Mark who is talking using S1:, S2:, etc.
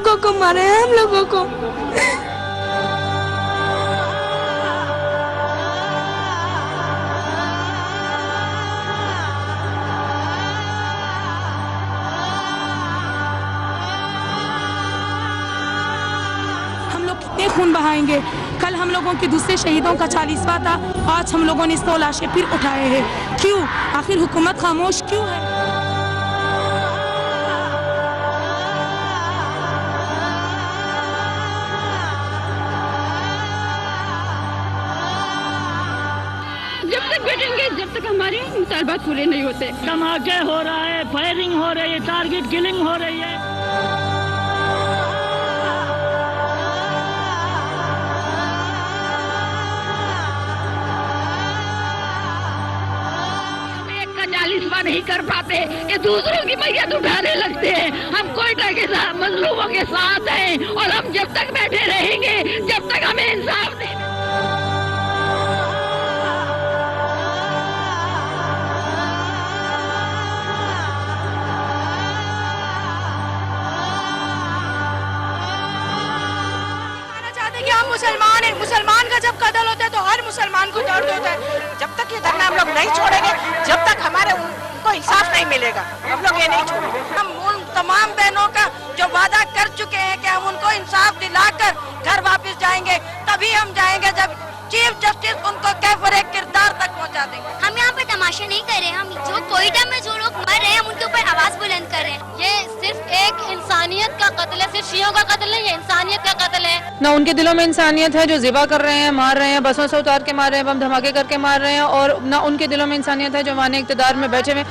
S1: लोगों को मारे हैं, हम लोगों को। हम लोग कितने खून बहाएंगे। कल हम लोगों के दूसरे शहीदों का 40वां था, आज हम लोगों ने 100 लाशें फिर उठाए हैं। क्यों? आखिर हुकूमत खामोश क्यों है?
S2: जब तक बैठेंगे, जब तक हमारे मुतालबात पूरे नहीं होते।
S3: धमाके हो रहा है, फायरिंग हो रही है, टारगेट किलिंग हो रही है।
S2: एक का 40वां नहीं कर पाते, ये दूसरों की मैयत उठाने लगते हैं। हम कोयटा के साथ मजलूमों के साथ हैं और हम जब तक बैठे रहेंगे, जब तक हमें इंसाफ नहीं।
S1: कि हम मुसलमान हैं, मुसलमान का जब कत्ल होता है तो हर मुसलमान को दर्द होता है। जब तक ये धरना हम लोग नहीं छोड़ेंगे, जब तक हमारे उनको इंसाफ नहीं मिलेगा, हम लोग ये नहीं छोड़ेंगे। हम उन तमाम बहनों का जो वादा कर चुके हैं कि हम उनको इंसाफ दिलाकर घर वापस जाएंगे, तभी हम जाएंगे जब चीफ जस्टिस उनको कैफरे किरदार तक पहुंचा देंगे।
S4: हम यहाँ पे तमाशा नहीं कर रहे, हम जो कोयटा में जो लोग मर रहे हैं हम उनके ऊपर आवाज बुलंद कर रहे हैं।
S5: ये सिर्फ एक इंसानियत का कत्ल है, सिर्फ शियों का कत्ल नहीं, ये इंसानियत का कत्ल है।
S6: ना उनके दिलों में इंसानियत है जो ज़िबा कर रहे हैं, मार रहे हैं, बसों से उतार के मार रहे हैं, बम धमाके करके मार रहे हैं, और ना उनके दिलों में इंसानियत है जो माने इक़्तिदार में बैठे हुए